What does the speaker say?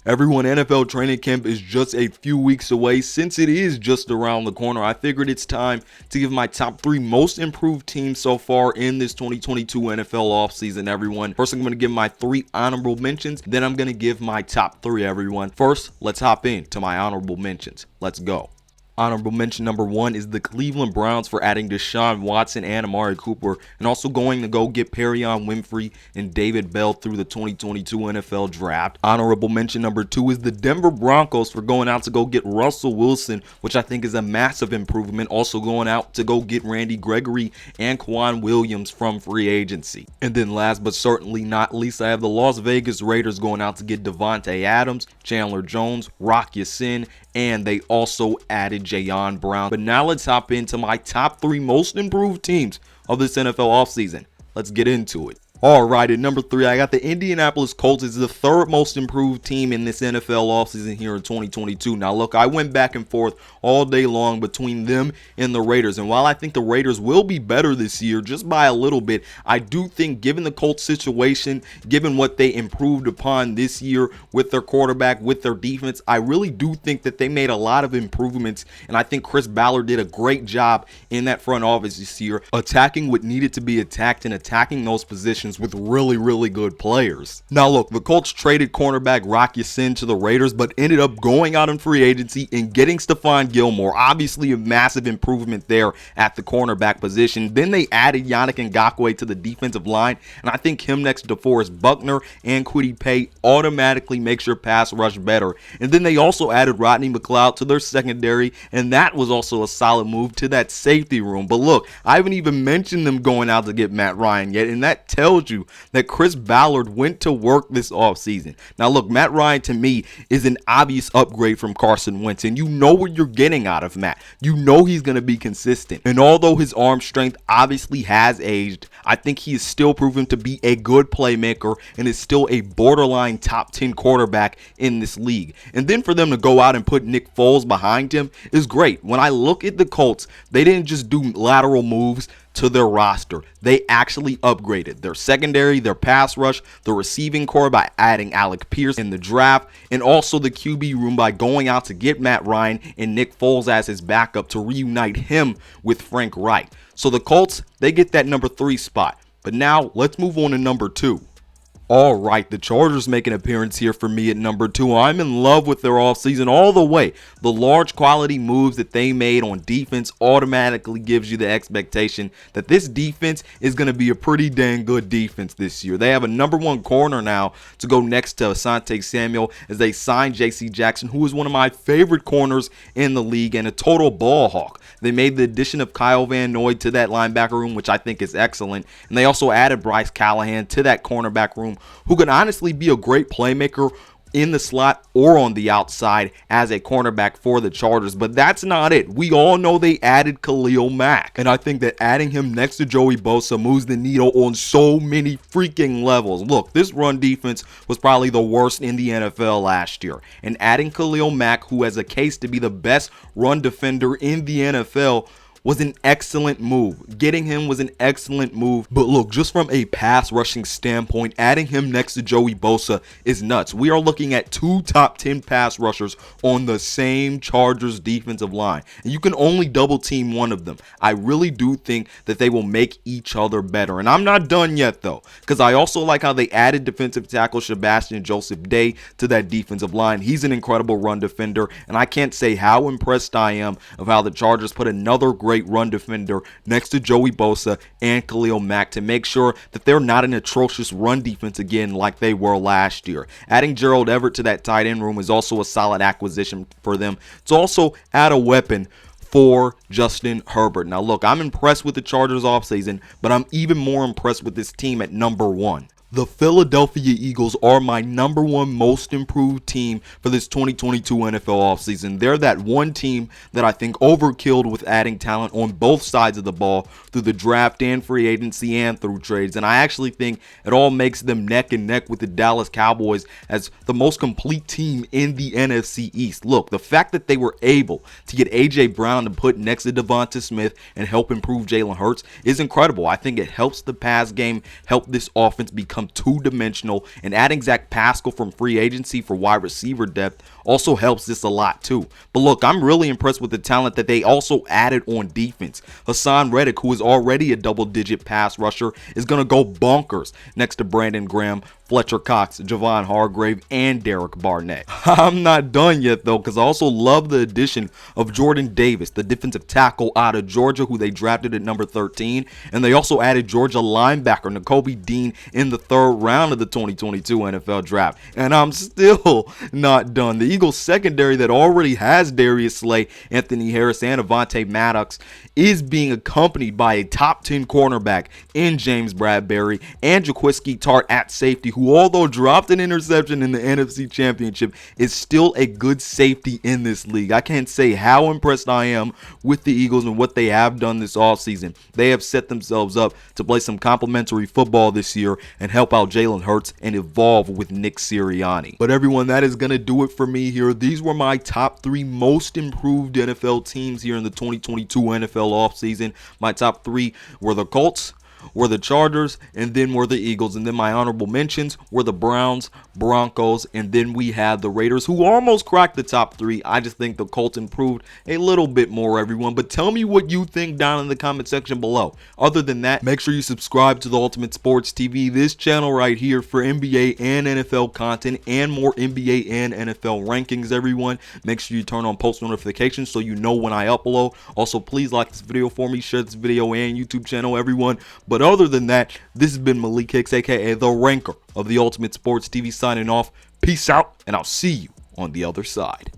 Everyone, NFL training camp is just a few weeks away. Since it is just around the corner, I figured it's time to give my top 3 most improved teams so far in this 2022 NFL offseason, everyone. First, I'm going to give my 3 honorable mentions. Then I'm going to give my top 3, everyone. First, let's hop into my honorable mentions. Let's go. Honorable mention number 1 is the Cleveland Browns for adding Deshaun Watson and Amari Cooper, and also going to go get Perrion Winfrey and David Bell through the 2022 NFL Draft. Honorable mention number 2 is the Denver Broncos for going out to go get Russell Wilson, which I think is a massive improvement. Also going out to go get Randy Gregory and Quan Williams from free agency. And then last but certainly not least, I have the Las Vegas Raiders going out to get Davante Adams, Chandler Jones, Rock Ya-Sin, and they also added Jayon Brown. But now let's hop into my top 3 most improved teams of this NFL offseason. Let's get into it. Alright, at number 3, I got the Indianapolis Colts as the 3rd most improved team in this NFL offseason here in 2022. Now look, I went back and forth all day long between them and the Raiders. And while I think the Raiders will be better this year, just by a little bit, I do think given the Colts situation, given what they improved upon this year with their quarterback, with their defense, I really do think that they made a lot of improvements. And I think Chris Ballard did a great job in that front office this year, attacking what needed to be attacked and attacking those positions with really good players. Now look, the Colts traded cornerback Rock Ya-Sin to the Raiders, but ended up going out in free agency and getting Stephon Gilmore. Obviously a massive improvement there at the cornerback position. Then they added Yannick Ngakoue to the defensive line, and I think him next to DeForest Buckner and Kwity Paye automatically makes your pass rush better. And then they also added Rodney McLeod to their secondary, and that was also a solid move to that safety room. But look, I haven't even mentioned them going out to get Matt Ryan yet, and that tells you that Chris Ballard went to work this offseason. Now look, Matt Ryan to me is an obvious upgrade from Carson Wentz, and you know what you're getting out of Matt. You know he's going to be consistent. And although his arm strength obviously has aged, I think he is still proven to be a good playmaker and is still a borderline top 10 quarterback in this league. And then for them to go out and put Nick Foles behind him is great. When I look at the Colts, they didn't just do lateral moves to their roster. They actually upgraded their secondary, their pass rush, the receiving core by adding Alec Pierce in the draft, and also the QB room by going out to get Matt Ryan and Nick Foles as his backup to reunite him with Frank Reich. So the Colts, they get that number 3 spot. But now let's move on to number 2. Alright, the Chargers make an appearance here for me at number 2. I'm in love with their offseason all the way. The large quality moves that they made on defense automatically gives you the expectation that this defense is going to be a pretty dang good defense this year. They have a number 1 corner now to go next to Asante Samuel as they sign J.C. Jackson, who is one of my favorite corners in the league and a total ball hawk. They made the addition of Kyle Van Noy to that linebacker room, which I think is excellent. And they also added Bryce Callahan to that cornerback room, who can honestly be a great playmaker in the slot or on the outside as a cornerback for the Chargers. But that's not it. We all know they added Kahlil Mack, and I think that adding him next to Joey Bosa moves the needle on so many freaking levels. Look, this run defense was probably the worst in the NFL last year, and adding Kahlil Mack, who has a case to be the best run defender in the NFL, was an excellent move. Getting him was an excellent move. But look, just from a pass rushing standpoint, adding him next to Joey Bosa is nuts. We are looking at 2 top 10 pass rushers on the same Chargers defensive line, and you can only double team one of them. I really do think that they will make each other better. And I'm not done yet though, because I also like how they added defensive tackle Sebastian Joseph Day to that defensive line. He's an incredible run defender, and I can't say how impressed I am of how the Chargers put another great run defender next to Joey Bosa and Kahlil Mack to make sure that they're not an atrocious run defense again like they were last year. Adding Gerald Everett to that tight end room is also a solid acquisition for them to also add a weapon for Justin Herbert. Now look, I'm impressed with the Chargers offseason, but I'm even more impressed with this team at number 1. The Philadelphia Eagles are my number 1 most improved team for this 2022 NFL offseason. They're that one team that I think overkilled with adding talent on both sides of the ball through the draft and free agency and through trades. And I actually think it all makes them neck and neck with the Dallas Cowboys as the most complete team in the NFC East. Look, the fact that they were able to get A.J. Brown to put next to Devonta Smith and help improve Jalen Hurts is incredible. I think it helps the pass game, help this offense become become two-dimensional, and adding Zach Pascal from free agency for wide receiver depth also helps this a lot too. But look, I'm really impressed with the talent that they also added on defense. Hassan Reddick, who is already a double-digit pass rusher, is going to go bonkers next to Brandon Graham, Fletcher Cox, Javon Hargrave, and Derek Barnett. I'm not done yet though, because I also love the addition of Jordan Davis, the defensive tackle out of Georgia, who they drafted at number 13, and they also added Georgia linebacker Nakobe Dean in the 3rd round of the 2022 NFL Draft. And I'm still not done. The Eagles secondary that already has Darius Slay, Anthony Harris, and Avonte Maddox is being accompanied by a top 10 cornerback in James Bradbury and Jaquiski Tart at safety, who although dropped an interception in the NFC Championship is still a good safety in this league. I can't say how impressed I am with the Eagles and what they have done this offseason. They have set themselves up to play some complimentary football this year and help out Jalen Hurts and evolve with Nick Sirianni. But everyone, that is going to do it for me here. These were my top 3 most improved NFL teams here in the 2022 NFL offseason. My top 3 were the Colts, were the Chargers, and then were the Eagles. And then my honorable mentions were the Browns, Broncos, and then we had the Raiders, who almost cracked the top 3. I just think the Colts improved a little bit more, everyone. But tell me what you think down in the comment section below. Other than that, make sure you subscribe to the Ultimate Sports TV, this channel right here, for NBA and NFL content and more NBA and NFL rankings, everyone. Make sure you turn on post notifications so you know when I upload. Also, please like this video for me, share this video and YouTube channel, everyone. But other than that, this has been Malik Hicks, aka the Ranker of the Ultimate Sports TV, signing off. Peace out, and I'll see you on the other side.